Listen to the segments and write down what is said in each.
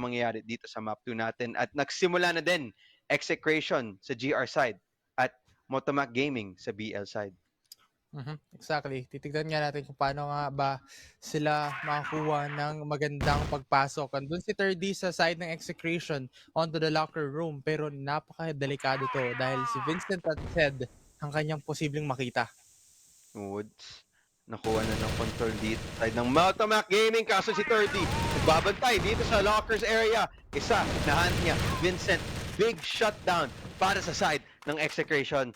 mangyayari dito sa map 2 natin. At nagsimula na din execration sa GR side at Motomac Gaming sa BL side. Exactly. Titignan nga natin kung paano nga ba sila makakuha ng magandang pagpasok. Andun si 3D sa side ng execution onto the locker room, pero napaka-delikado to dahil si Vincent at Zed ang kanyang posibleng makita. Woods, nakuha na ng control dito side ng Motomac Gaming, kaso si 30 nagbabantay dito sa lockers area. Isa, nahanap niya, Vincent, big shutdown para sa side ng execration.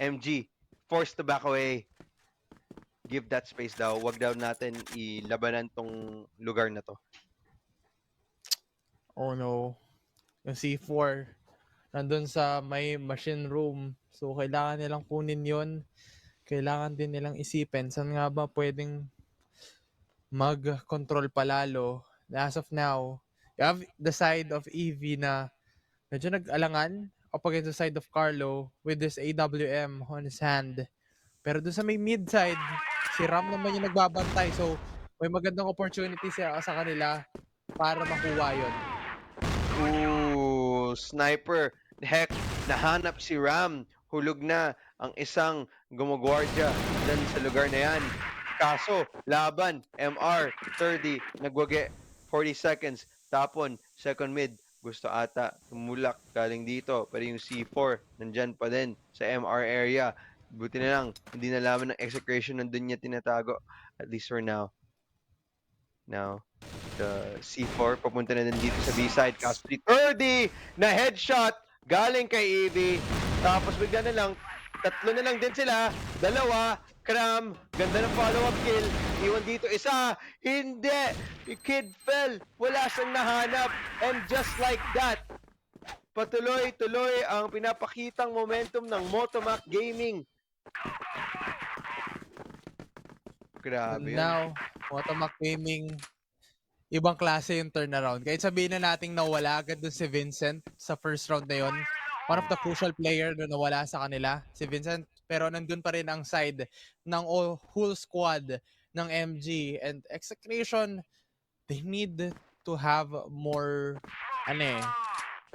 MG, forced to back away. Give that space daw. Wag daw natin ilabanan tong lugar na to. Oh no. Yung C4 nandun sa may machine room. So kailangan nilang kunin yon. Kailangan din nilang isipin saan nga ba pwedeng mag-control palalo. As of now, you have the side of EV na medyo nag-alangan up against the side of Carlo with this AWM on his hand. Pero doon sa may mid side, si Ram naman yung nagbabantay. So, may magandang opportunity sa kanila para makuha yun. Ooh, sniper. Heck, nahanap si Ram. Hulog na ang isang gumagwardya dyan sa lugar na yan. Kaso, laban, MR, 30, nagwage, 40 seconds, tapon, second mid, gusto ata, tumulak galing dito, pero yung C4, nandyan pa din sa MR area. Buti na lang, hindi nalaman ng execution, nandun niya tinatago, at least for now. Now, the C4, papunta na din dito sa B-side, kaso si 30 na headshot, galing kay EV, tapos bigla na lang, tatlo na lang din sila, dalawa, Cram, ganda ng follow-up kill, iwan dito isa, hindi, Kid fell, wala siyang nahanap, and just like that, patuloy-tuloy ang pinapakitang momentum ng Motomac Gaming. Grabe And yun. now, Motomac Gaming, ibang klase yung turnaround. Kahit sabihin na nating nawala agad dun si Vincent sa first round na yun, one of the crucial player na nawala sa kanila, si Vincent. Pero nandun pa rin ang side ng whole squad ng MG and execution. They need to have more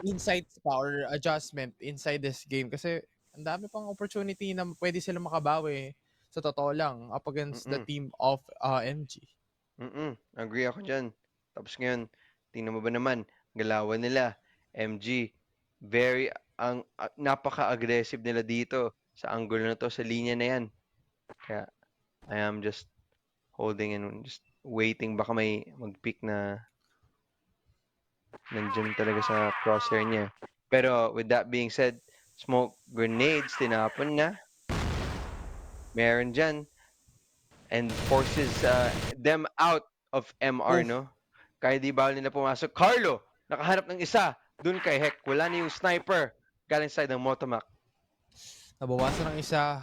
insights pa or adjustment inside this game kasi ang dami pang opportunity na pwede sila makabawi sa totoo lang up against the team of MG. Agree ako dyan. Tapos ngayon, tingnan mo ba naman, galawan nila, MG, napaka-aggressive nila dito sa angle na to, sa linya na yan. Kaya, I am just holding and just waiting, baka may mag-pick na nandyan talaga sa crosshair niya. Pero, with that being said, smoke grenades, tinapon na. Meron dyan. And forces them out of MR, no? Kaya di bawal nila pumasok. Carlo, nakahanap ng isa. Dun kay Heck, wala na yung sniper. Galing side ng Motomac. Nabawasan ng isa,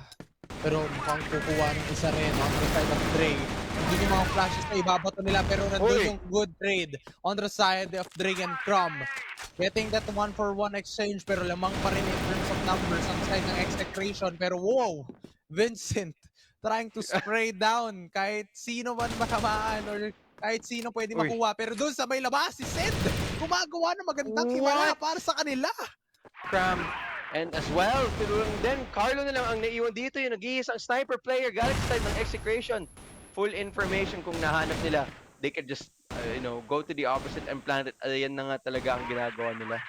pero mukhang kukuha ng isa rin on the side of Dre. Hindi yung mga flashes na ibabato nila, pero nandun yung good trade on the side of Dre and Crom. Getting that 1-for-1 exchange, pero lamang pa rin in terms of numbers on the side ng execution. Pero wow, Vincent trying to spray down kahit sino man matamaan or kahit sino pwede makuha. Pero doon sa may labas, si Sid gumagawa ng magandang himala para sa kanila. Cram. And as well, tulong din, Carlo na lang ang naiwan dito, yung nag-iisang sniper player galing sa side ng execution. Full information kung nahanap nila. They could just, go to the opposite and plant it. Ayan na nga talaga ang ginagawa nila.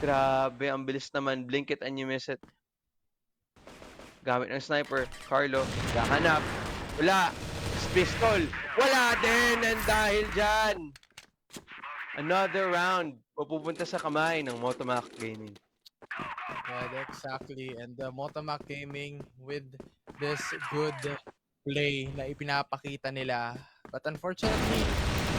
Grabe, ang bilis naman. Blink it and you miss it. Gamit ng sniper, Carlo, kahanap. Wala. Pistol. Wala din. And dahil dyan, another round pupunta sa kamay ng Motomac Gaming. Yeah, exactly. And Motomac Gaming with this good play na ipinapakita nila. But unfortunately,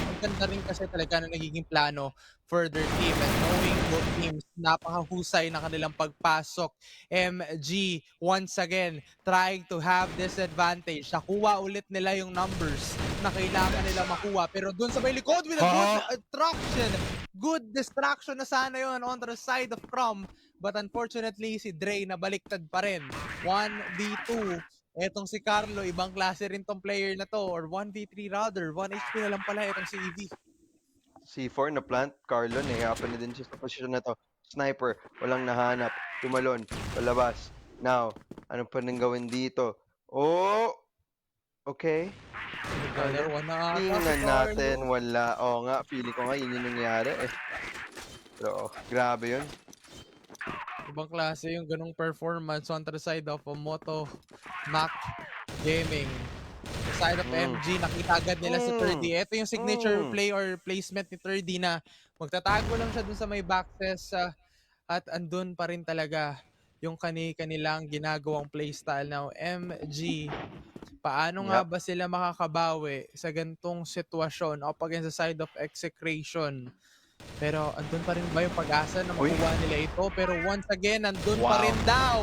maganda rin kasi talaga na nagiging plano for their team. And knowing both teams, napakahusay na kanilang pagpasok. MG, once again, trying to have this advantage. Nakuha ulit nila yung numbers na kailangan nila makuha. Pero dun sa may likod with a good traction, good distraction na sana yon on the side of Crom. But unfortunately, si Dre nabaliktad pa rin. 1v2. Etong si Carlo, ibang klase rin tong player na to. Or 1v3 rather. 1 HP na lang pala etong si EV. C4 na plant. Carlo, nahihirapan na din siya sa posisyon na to. Sniper, walang nahanap. Tumalon, palabas. Now, ano pa nang gawin dito? Oh! Okay. Another one na ata si Tingnan Carlo. natin, wala. Oo nga, feeling ko nga yun yung nangyari eh. Pero, grabe yun. Ibang klase yung ganong performance on the side of Moto Mac Gaming. Sa side of MG, nakita agad nila si 30. Ito yung signature play or placement ni 30 na magtatago lang siya dun sa may backtest at andun pa rin talaga yung kanilang ginagawang playstyle. Now, MG, paano nga Yep. ba sila makakabawi sa gantong sitwasyon up against the side of execration? Pero andun pa rin ba yung pag-asa na Uy. makuha nila ito? Pero once again, andun pa Wow. rin daw.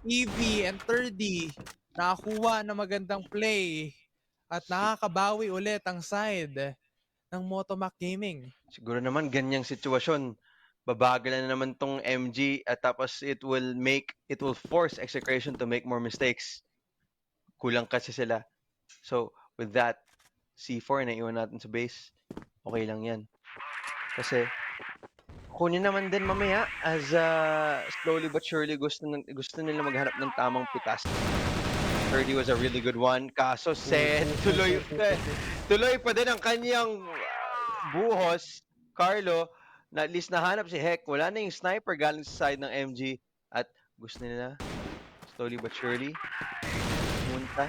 EV and 30 nakakuha na magandang play at nakakabawi ulit ang side ng Motomac Gaming. Siguro naman ganyang sitwasyon. Babagalan na naman tong MG at tapos it will force Execration to make more mistakes. Kulang kasi sila. So, with that, C4 na iwan natin sa base. Okay lang yan. Kasi, kunin naman din mamaya as slowly but surely gusto nila maghanap ng tamang pitas. 30 was a really good one. Kaso, tuloy pa din ang kanyang buhos, Carlo, na at least nahanap si Heck. Wala na yung sniper galing sa side ng MG. At gusto nila, slowly but surely, punta.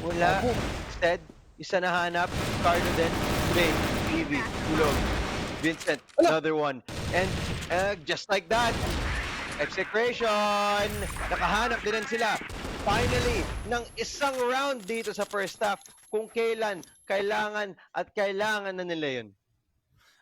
Wala. Instead, isa nahanap. Carlo din. Play. EV. Tulog. Vincent. Another one. And just like that, Execration! Nakahanap din sila. Finally, ng isang round dito sa first half kung kailan kailangan na nila yun.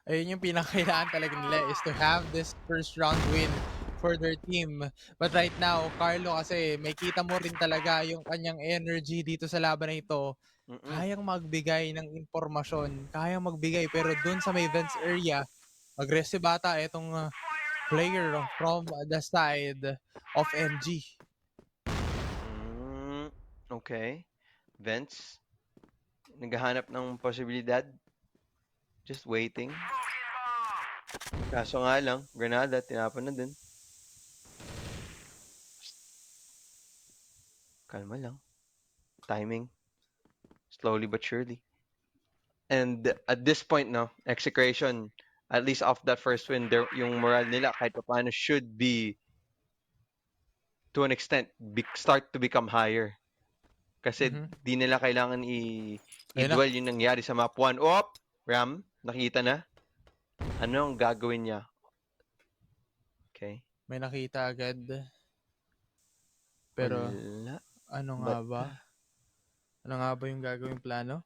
Ayun yung pinakailangan talaga nila is to have this first round win for their team. But right now, Carlo kasi may kita mo rin talaga yung kanyang energy dito sa laban na ito. Kayang magbigay ng impormasyon, kayang magbigay pero dun sa may events area, aggressive ata itong player from the side of MG. Okay. Vents. Naghahanap ng posibilidad. Just waiting. Kaso nga lang, Granada, tinapon na din. Kalma lang. Timing. Slowly but surely. And at this point, no, Execration, at least off that first win, yung morale nila kahit paano should be, to an extent, start to become higher. Kasi di nila kailangan i-dwell yung nangyari sa map 1. Op! Ram, nakita na. Ano ang gagawin niya? Okay. May nakita agad. Pero, wala. ano nga ba? Ano nga ba yung gagawing plano?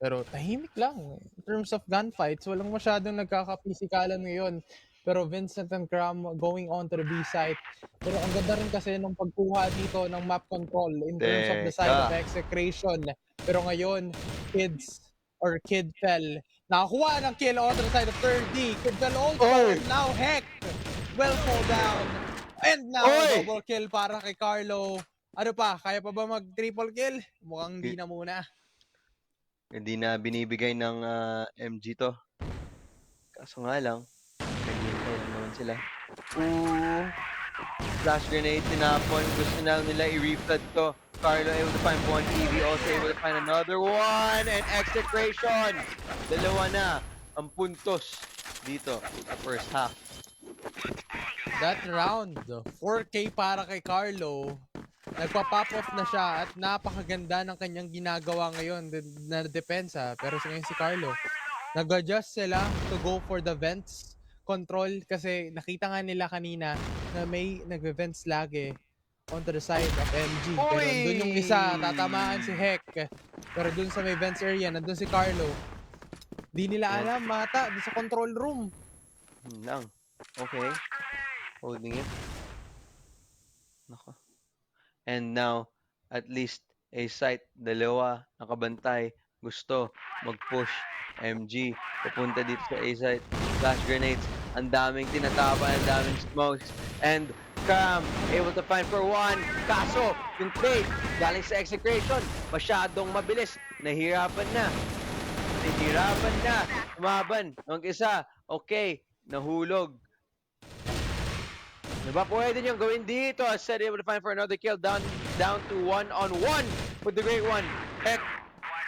Pero tahimik lang. In terms of gunfights, walang masyadong nagkakapisikalan ngayon. Pero Vincent and Cram going on to the B site. Pero ang ganda rin kasi nung pagkuha dito ng map control in terms of the side of execration. Pero ngayon, Kid fell. Nakakuha ng kill on the side of 30. Kid fell also. And now Heck will fall down. And now double kill para kay Carlo. Ano pa? Kaya pa ba mag-triple kill? Mukhang hindi na muna. Hindi na binibigay ng MG to. Kaso nga lang, naghihintay naman sila. Flash grenade, tinapon. Gusto na nila i-reflood to. Carlo able to find one. EV also able to find another one. And Execration! Dalawa na ang puntos dito sa first half. That round, 4K para kay Carlo. Nagpa-pop off na siya at napakaganda ng kanyang ginagawa ngayon na depensa. Pero ngayon si Carlo, nag-adjust sila to go for the vents control kasi nakita nga nila kanina na may nag-vents lagi onto the side of MG. Pero dun yung isa, tatamaan si Heck. Pero dun sa may vents area, nandun si Carlo. Di nila alam, mata, dun sa control room. Lang. Okay. Holding it. Nako. And now, at least a site, dalawa, nakabantay, gusto mag-push. MG, pupunta dito sa A site. Flash grenades, ang daming tinatapa, ang daming smokes. And Cam, able to find for one. Kaso, yung trade, galing sa Execration, masyadong mabilis. Nahirapan na. Nahihirapan na. Tumaban. Mag-isa. Okay. Nahulog. Diba pwede niyang gawin dito? Said able to find for another kill. Down to 1-on-1 with the great one. Heck,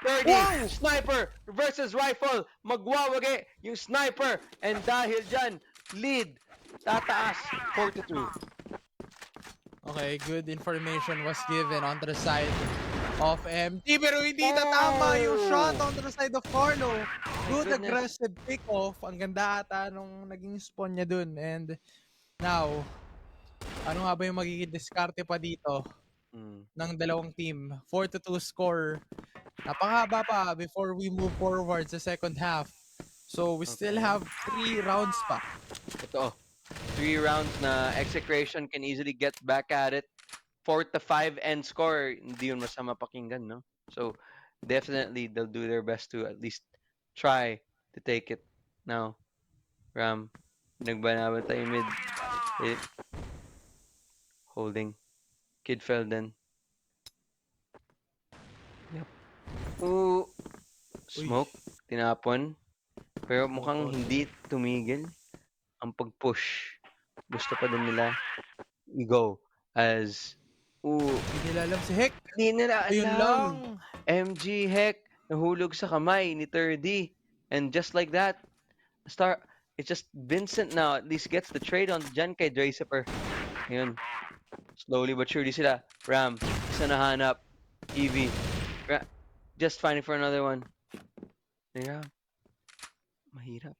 30. Wow! Sniper versus rifle. Magwawagi yung sniper. And dahil dyan, lead tataas 4-2. Okay, good information was given on the side of MT, pero hindi tatama yung shot on the side of Carlo. Good goodness. aggressive pick-off. Ang ganda ata nung naging spawn niya dun. And now, ano nga ba yung magiging diskarte pa dito ng dalawang team? 4-2 score. Napakahaba pa before we move forward sa second half. So we still Okay. have 3 rounds pa. Ito, 3 rounds na execration can easily get back at it. 4-5 end score, hindi yun masama pakinggan, no? So, definitely, they'll do their best to at least try to take it. Now, Ram, nagbanaban tayo mid. Eh, holding. Kid fell then. Yep. Ooh, smoke, tinapon. Pero mukhang hindi tumigil ang pag-push. Gusto pa din nila i-go as Hindi nila alam si Heck. hindi nila Ayun alam. lang. MG Heck nahulog sa kamay ni 30. And just like that, it's just Vincent now at least gets the trade on dyan kay Draciper. Yun. Slowly but surely sila. Ram, isa nahanap. Evie. Just finding for another one. Yeah. Mahirap.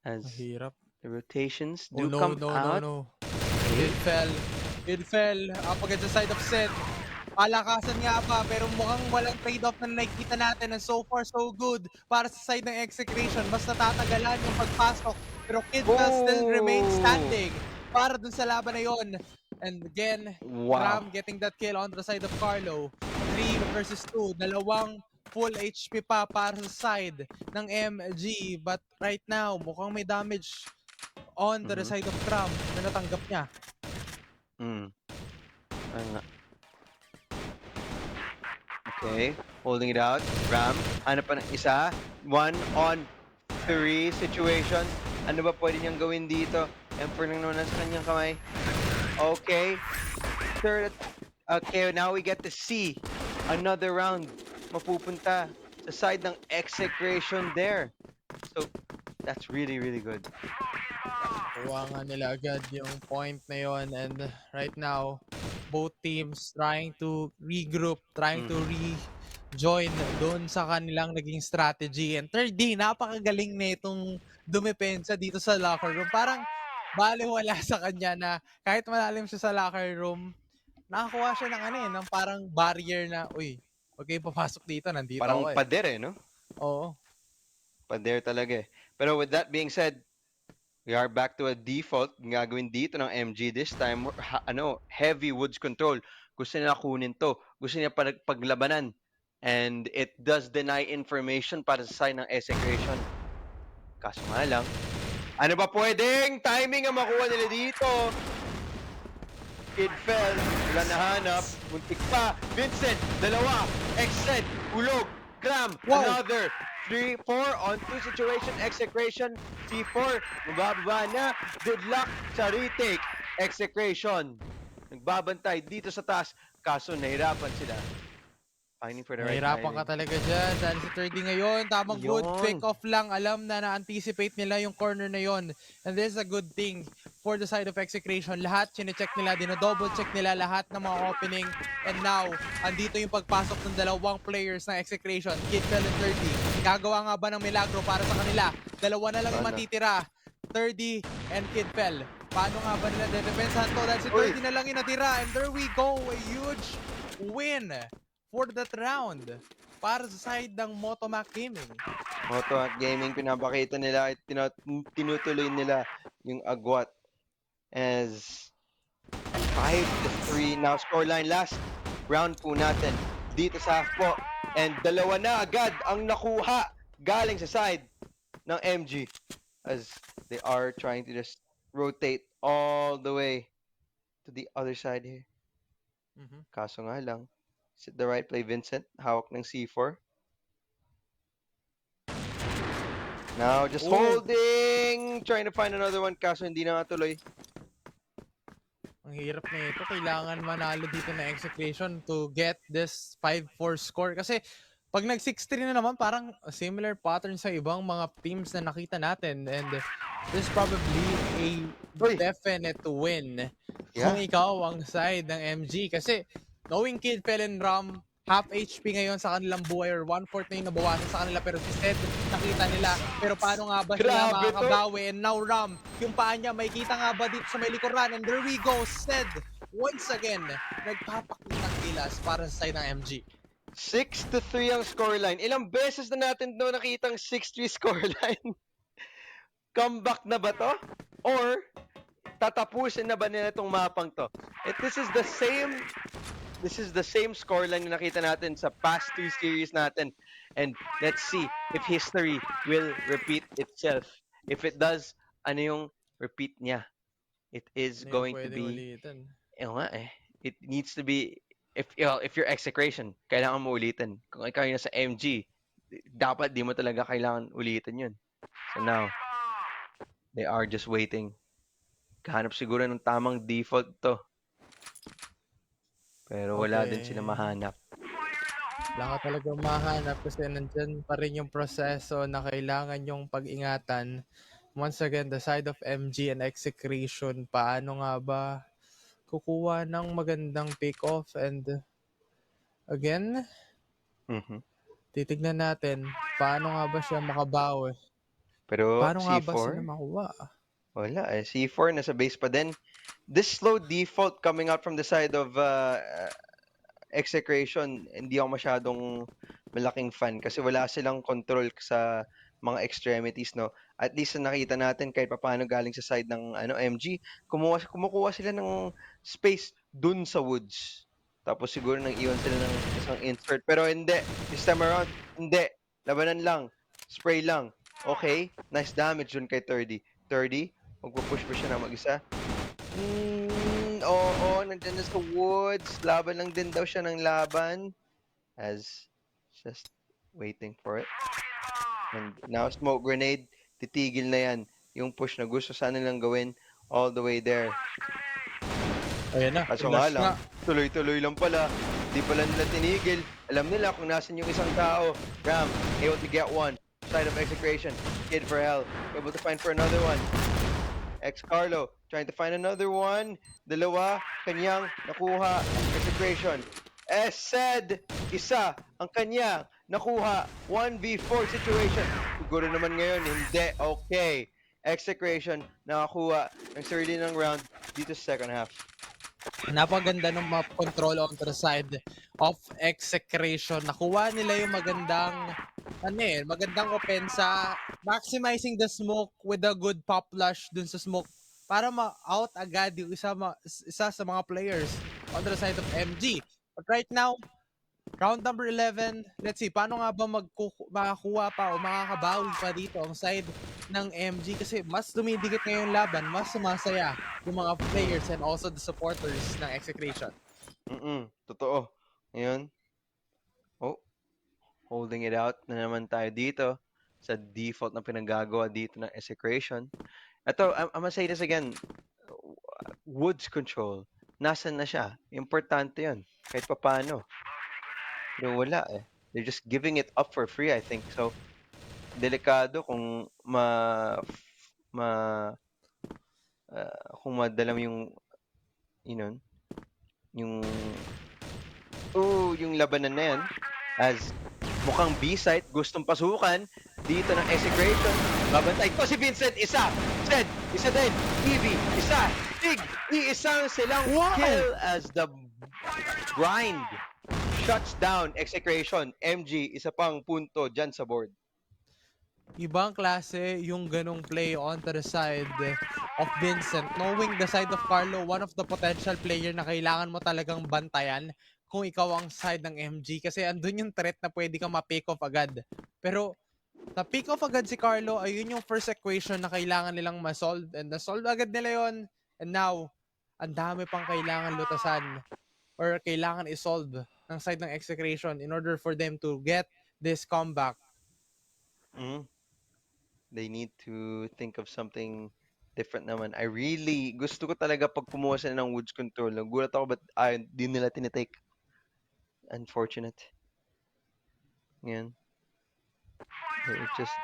As Mahirap. the rotations Oh do no, come no, out. no, no. It fell. It fell. Up against the side of Seth. Palakasan nga pa, pero mukhang walang trade-off na nakikita natin. And so far, so good. Para sa side ng execution, mas natatagalan yung pagpasok. Pero Kidfell still remains standing para dun sa laban na yon. And again, Wow. Ram getting that kill on the side of Carlo. 3 versus 2. Dalawang full HP pa para sa side ng MG. But right now, mukhang may damage on the side of Ram na natanggap niya. Ayun nga. Okay, holding it out. Ram, hanap pa ng isa. 1-on-3 situation. Ano ba pwede niyang gawin dito? Emperor lang naman sa kanyang kamay. Okay. Third. Okay, now we get to see another round mapupunta sa side ng execration there. So, that's really, really good. Kuha nga nila agad yung point na yon, and right now, both teams trying to regroup, trying to rejoin doon sa kanilang naging strategy. And third D, napakagaling na itong dumepensa dito sa locker room. Parang baliwala sa kanya na kahit malalim siya sa locker room, nakakuha siya ng ng parang barrier na, uy, huwag kayong papasok dito, nandito Parang ako eh. pader no? Oo. Pader talaga eh. Pero with that being said, we are back to a default. Gagawin dito ng MG this time, heavy woods control. Gusto nila kunin to. Gusto nila paglabanan. And it does deny information para sa side ng execution. Kaso nga lang, ano ba pwedeng timing ang makuha nila dito? Kid fell, wala nahanap, muntik pa. Vincent, dalawa. Exed, ulog. Cram, another. 3-4 on 2 situation, execration. C4, mabababa na. Good luck sa retake. Execration. Nagbabantay dito sa taas. Kaso nahirapan sila. Finding for the right Nahirapan ka timing. talaga dyan dahil si 30 ngayon, tamang good Yun. pick off lang, alam na na-anticipate nila yung corner na yon. And this is a good thing for the side of execution. Lahat chinecheck nila, dino-double check nila lahat ng mga opening. And now, andito yung pagpasok ng dalawang players ng execution, Kidfell and 30. Gagawa nga ba ng milagro para sa kanila? Dalawa na lang yung matitira, 30 and Kidfell. Paano nga ba nila dedepensahan to? Dahil si 30 na lang yung natira. And there we go, a huge win for that round para sa side ng Motomac Gaming. Motomac Gaming, pinapakita nila, tinutuloy nila yung agwat as 5-3 now scoreline. Last round po natin dito sa half po, and dalawa na agad ang nakuha galing sa side ng MG as they are trying to just rotate all the way to the other side here. Kaso nga lang, is it the right play, Vincent? Hawak ng C4. Now, just Oh, holding, trying to find another one, kaso hindi na nga tuloy. ang hirap na ito. Kailangan manalo dito na execution to get this 5-4 score. Kasi pag nag 6-3 na naman, parang a similar pattern sa ibang mga teams na nakita natin. And this is probably a Uy, definite win kung yeah. ikaw ang side ng MG. Kasi knowing Kid Fel and Ram, half HP ngayon sa kanilang buhay or 1/4 na yung nabawasan sa kanila, pero si Sed nakita nila, pero paano nga ba sila Grabe to. makakabawi? And now Ram, yung paa niya may kita nga ba dito sa may likuran? And there we go, Sed once again nagpapakitang gilas para sa side ng MG. 6-3 ang scoreline. Ilang beses na natin no nakitang 6-3 scoreline? Comeback na ba to? Or tatapusin na ba nila itong mapang to? This is the same scoreline na nakita natin sa past 2 series natin. And let's see if history will repeat itself. If it does, ano yung repeat niya? It is Ano yung going to pwedeng be, ulitin? it needs to be, if you're execration, kailangan mo ulitin. Kung ikaw yung nasa MG, dapat di mo talaga kailangan ulitin yun. So now, they are just waiting. Kahanap siguro ng tamang default to. Pero wala din sila Okay. mahanap. Wala ka talagang mahanap kasi nandyan pa rin yung proseso na kailangan yung pag-ingatan. Once again, the side of MG and execution, paano nga ba kukuha ng magandang pick-off? And again, Mhm. titignan natin paano nga ba siya makabawi. Pero Paano nga ba sila C4, makuha? wala eh. C4 nasa base pa din. This slow default coming out from the side of execration, hindi ako masyadong malaking fan kasi wala silang control sa mga extremities, no? At least na nakita natin kahit papaano galing sa side ng MG, kumukuha sila ng space dun sa woods. Tapos siguro nang iwan sila ng isang insert. Pero hindi. This time around, hindi. Labanan lang. Spray lang. Okay. Nice damage dun kay 30. 30, magpupush pa siya na mag-isa. Oo, nandiyan na sa woods. Laban lang din daw siya ng laban. As just waiting for it. And now smoke grenade, titigil na yan. Yung push na gusto sana nilang gawin all the way there. Ayan na, Kaso nga flash nga. lang, tuloy-tuloy lang pala. Di pala nila tinigil. Alam nila kung nasan yung isang tao. Ram, able to get one. Side of execration. Kid for hell. Able to find for another one. Carlo, trying to find another one. Dalawa, kanyang nakuha. Execration. Said, isa ang kanyang nakuha. 1v4 situation. Siguro naman ngayon, hindi. Okay. Execration, nakakuha ng sarili ng round dito sa second half. Napaganda ng map control on the side of execration. Nakuha nila yung magandang opensa, maximizing the smoke with a good pop flash dun sa smoke para ma-out agad yung isa sa mga players on the side of MG. But right now, round number 11, let's see, paano nga ba makakuha pa o makakabawi pa dito ang side ng MG kasi mas dumidikit ngayong laban, mas sumasaya yung mga players and also the supporters ng execration. Totoo. Ngayon, holding it out na naman tayo dito sa default na pinagagawa dito ng execration. Ito, I'm gonna say this again. Woods control. Nasaan na siya? Importante yun. Kahit pa paano. Pero wala eh. They're just giving it up for free, I think. So, delikado kung kung madala mo yung yung labanan na yan as mukhang B-site gustong pasukan dito ng execration. Babantay ko si Vincent, isa. Zed, isa din. Evie, isa. Big, iisang silang kill as the grind shuts down execration. MG, isa pang punto dyan sa board. Ibang klase yung ganong play on the side of Vincent. Knowing the side of Carlo, one of the potential player na kailangan mo talagang bantayan kung ikaw ang side ng MG kasi andun yung threat na pwede kang ma-pick off agad. Pero na-pick off agad si Carlo, ayun yung first equation na kailangan nilang ma-solve and na-solve agad nila yon. And now, ang dami pang kailangan lutasan or kailangan i-solve ng side ng execration in order for them to get this comeback. They need to think of something different naman. I really, gusto ko talaga pag kumuha sila ng Woods Control. Nagulat ako ba't di nila tinitake. Unfortunate. Yan. They're just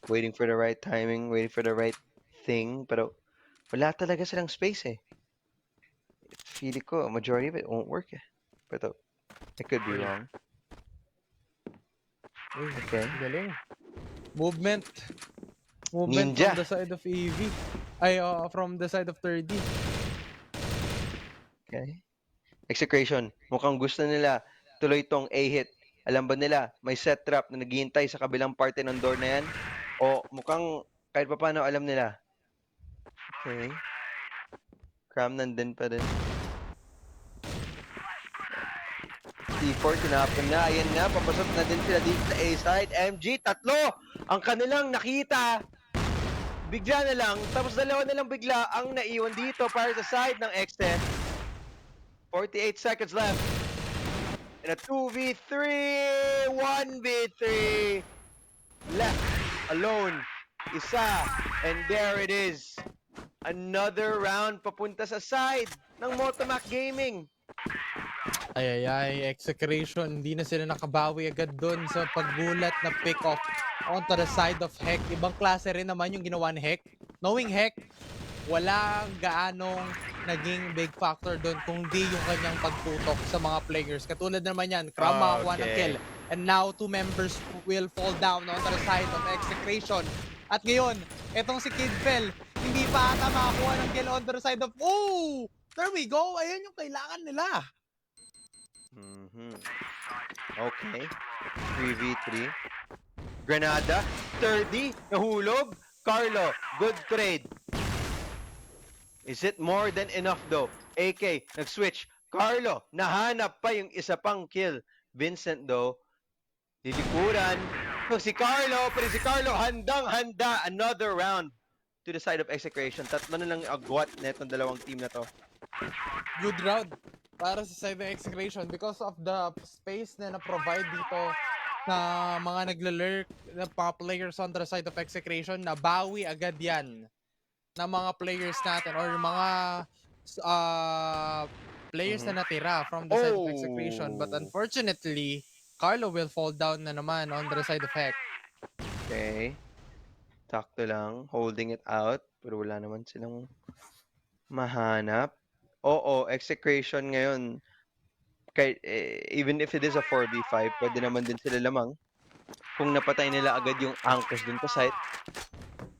waiting for the right timing, waiting for the right thing. Pero wala talaga silang space eh. Feeling ko, a majority of it won't work eh. Pero I could be Uy. wrong. Uy, Okay. galing. Movement Ninja. from the side of EV. Ay, from the side of 30. Okay. Execration. Mukhang gusto nila tuloy tong A-hit. Alam ba nila, may set trap na naghihintay sa kabilang parte ng door na yan? O mukhang kahit pa paano alam nila. Okay. Cram nandun pa rin. C4, tinapon na. Ayan nga, papasok na din sila dito sa A-side. MG, tatlo ang kanilang nakita. Bigla na lang, tapos dalawa na lang bigla ang naiwan dito para sa side ng XF. 48 seconds left. In a 2v3, 1v3. Left alone. Isa. And there it is. Another round papunta sa side ng Motomac Gaming. Ay, execration. Hindi na sila nakabawi agad doon sa pagbulat na pick-off onto the side of Heck. Ibang klase rin naman yung ginawa ni Heck. Knowing Heck, walang gaanong naging big factor doon kung di yung kanyang pagtutok sa mga players. Katulad naman yan, Kram makakuha ng kill. And now, 2 members will fall down onto the side of execration. At ngayon, etong si Kidfell, hindi pa ata makakuha ng kill onto the side of... Oh! There we go! Ayan yung kailangan nila. Okay. 3v3. Granada. 30. Nahulog. Carlo. Good trade. Is it more than enough though? AK. Nag-switch. Carlo. Nahanap pa yung isa pang kill. Vincent though. Dilikuran. Si Carlo. Pero si Carlo handang-handa. Another round to the side of execration. Tatlo na lang agwat netong dalawang team na to. Good round para sa side ng execration because of the space na na-provide dito na mga naglalurk na mga players on the side of execration. Nabawi agad yan na mga players natin or mga players na natira from the side of execration. But unfortunately, Carlo will fall down na naman on the side of Heck. Okay. Takto lang. Holding it out. Pero wala naman silang mahanap. Oo, execration ngayon. Even if it is a 4v5, pwede naman din sila lamang. Kung napatay nila agad yung anchors dun sa site,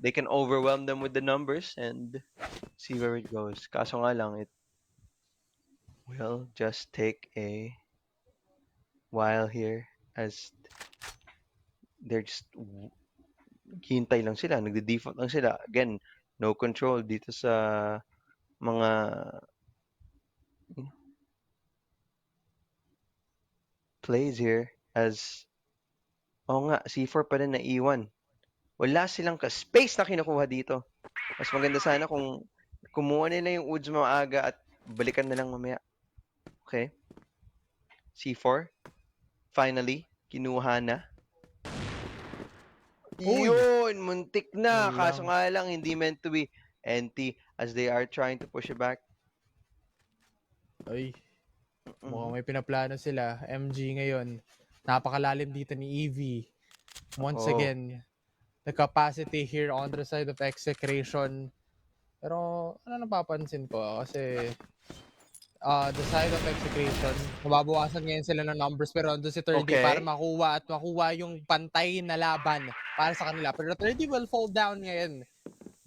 they can overwhelm them with the numbers and see where it goes. Kaso nga lang, it will just take a while here as they're just hintay lang sila, nagde-default lang sila. Again, no control dito sa mga plays here as nga, C4 pa rin naiwan. Wala silang space na kinukuha dito. Mas maganda sana kung kumuha nila yung Woods maaga at balikan na lang mamaya. Okay. C4. Finally, kinuha na. Yun! Muntik na! Kaso nga lang, hindi meant to be. NT as they are trying to push it back. Ay, mukhang may pinaplano sila. MG ngayon, napakalalim dito ni EV. Once again, the capacity here on the side of execration. Pero ano napapansin ko kasi the side of execration, nababawasan ngayon sila ng numbers pero andun si 30 para makuha yung pantay na laban para sa kanila. Pero 30 will fall down ngayon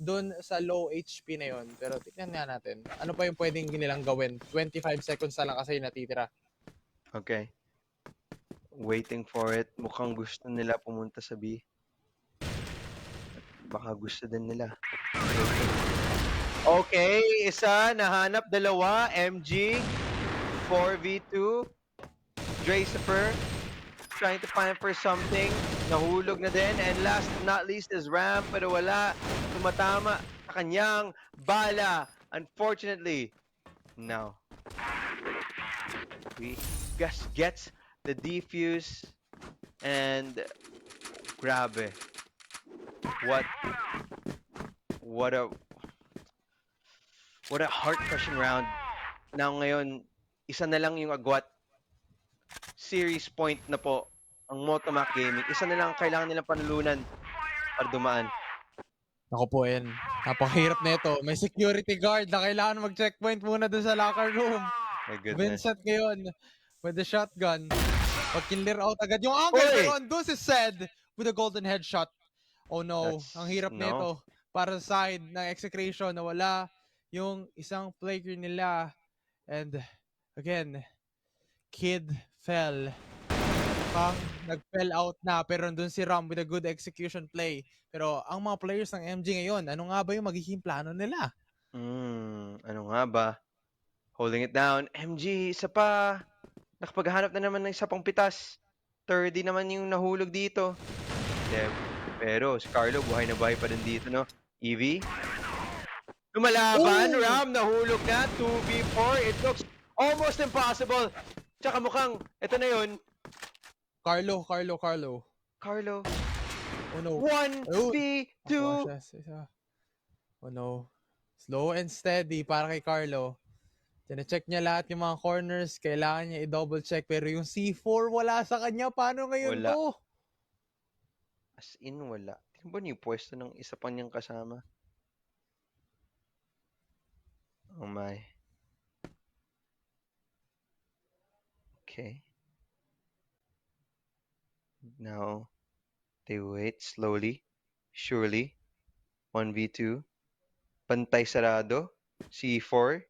doon sa low HP na yon. Pero tignan nga natin, ano pa yung pwedeng nilang gawin? 25 seconds na lang kasi yung natitira. Okay. Waiting for it. Mukhang gusto nila pumunta sa B. Baka gusto din nila. Okay, isa, nahanap, dalawa, MG, 4v2, Dracifer, trying to find for something, nahulog na din, and last but not least is Ram, pero wala, tumatama sa kanyang bala, unfortunately. Now, we gets the defuse, and grabe. What what a heart-crushing round. Now ngayon, isa na lang yung agwat. Series point na po ang Motomac Gaming. Isa na lang ang kailangan nilang panulunan para dumaan. Ako po, yan. Napakahirap na ito. May security guard na kailangan mag-checkpoint muna dun sa locker room. My goodness. Vincent ngayon with the shotgun. Pag-clear out agad yung angle. Uy! Pero Andus is said with a golden headshot. Oh no, ang hirap No. nito para sa side ng execration na wala yung isang player nila. And again, Kid fell. Pang nag-fell out na pero nandun si Ram with a good execution play. Pero ang mga players ng MG ngayon, ano nga ba yung magiging plano nila? Ano nga ba? Holding it down. MG, isa pa. Nakapaghanap na naman ng isa pang pitas. 30 naman yung nahulog dito. Pero si Carlo, buhay na buhay pa din dito, no? EV. Lumalaban. Ooh! Ram, nahulog na. 2v4. It looks almost impossible. Tsaka mukhang, ito na yun. Carlo. Carlo. Oh no. 1v2. Oh no. Slow and steady para kay Carlo. Tine-check niya lahat yung mga corners. Kailangan niya i-double check. Pero yung C4 wala sa kanya. Paano ngayon Wala. to? As in, wala. Tingnan ba niyo yung pwesto ng isa pa niyang kasama? Oh my. Okay. Now, they wait slowly, surely. 1v2. Pantay sarado. C4.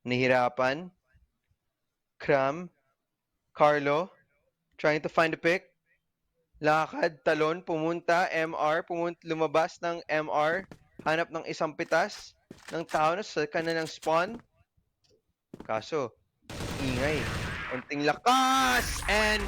Nahirapan. Cram. Carlo. Trying to find a pick. Lakad, talon, pumunta, MR, lumabas ng MR, hanap ng isang pitas ng tao na sa kanilang spawn. Kaso, ingay. Konting lakas! And